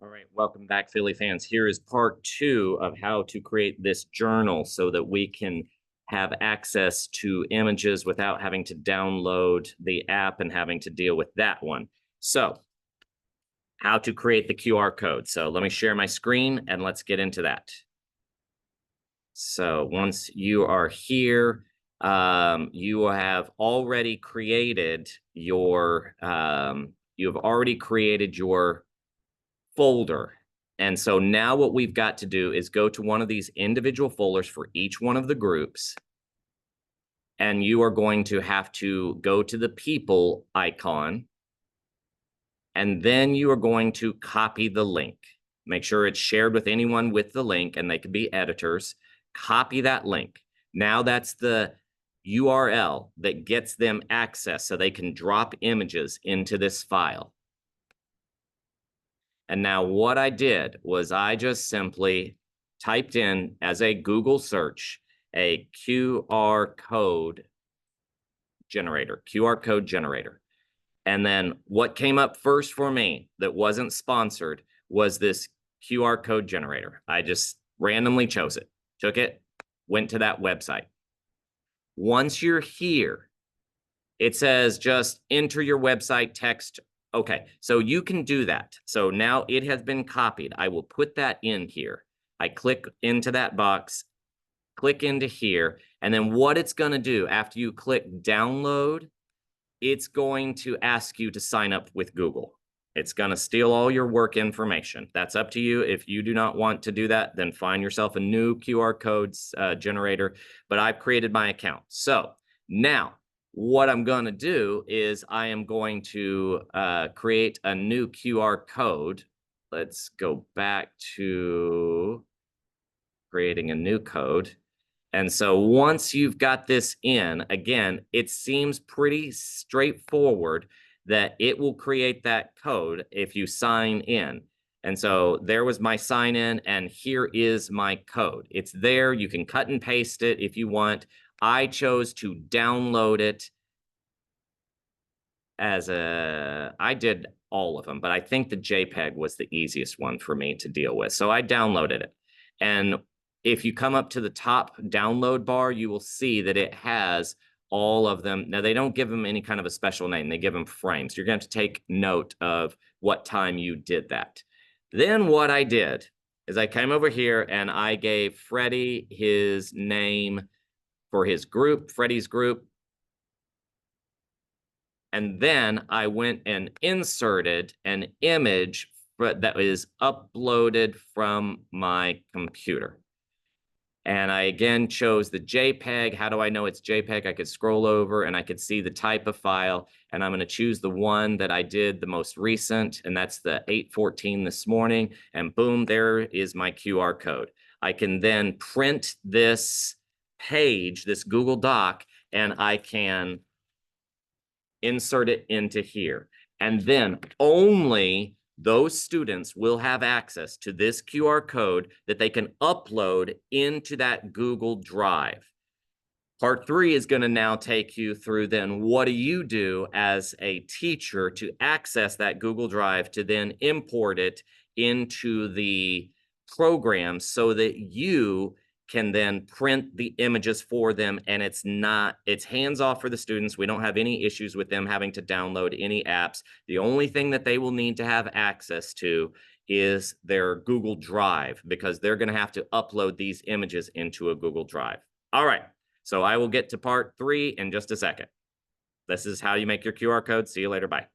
All right, welcome back, Philly fans. Here is part two of how to create this journal so that we can have access to images without having to download the app and having to deal with that one. So, how to create the QR code. So, let me share my screen and let's get into that. So, once you are here, you have already created your folder. And so now what we've got to do is go to one of these individual folders for each one of the groups. And you are going to have to go to the people icon. And then you are going to copy the link. Make sure it's shared with anyone with the link, and they could be editors. Copy that link. Now that's the URL that gets them access so they can drop images into this file. And now what I did was I just simply typed in as a Google search, a QR code generator. And then what came up first for me that wasn't sponsored was this QR code generator. I just randomly chose it, took it, went to that website. Once you're here, it says just enter your website text. Okay, so you can do that. So now it has been copied. I will put that in here. I click into that box, click into here, and then what it's going to do after you click download, it's going to ask you to sign up with Google. It's going to steal all your work information. That's up to you. If you do not want to do that, then find yourself a new QR codes generator. But I've created my account. So now what I'm going to do is I am going to create a new QR code. Let's go back to creating a new code. And so once you've got this in, again, it seems pretty straightforward that it will create that code if you sign in. And so there was my sign in, and here is my code. It's there. You can cut and paste it if you want. I chose to download it I did all of them, but I think the JPEG was the easiest one for me to deal with. So I downloaded it. And if you come up to the top download bar, you will see that it has all of them. Now, they don't give them any kind of a special name. They give them frames. You're going to have to take note of what time you did that. Then what I did is I came over here and I gave Freddie his name for his group, Freddie's group. And then I went and inserted an image that is uploaded from my computer. And I again chose the JPEG. How do I know it's JPEG? I could scroll over and I could see the type of file. And I'm going to choose the one that I did the most recent, and that's the 8/14 this morning. And boom, there is my QR code. I can then print this page, this Google Doc, and I can insert it into here. And then only those students will have access to this QR code that they can upload into that Google Drive. Part 3 is going to now take you through then what do you do as a teacher to access that Google Drive to then import it into the program so that you can then print the images for them, and it's hands off for the students. We don't have any issues with them having to download any apps. The only thing that they will need to have access to is their Google Drive, because they're going to have to upload these images into a Google Drive. All right, so I will get to part 3 in just a second. This is how you make your QR code. See you later. Bye.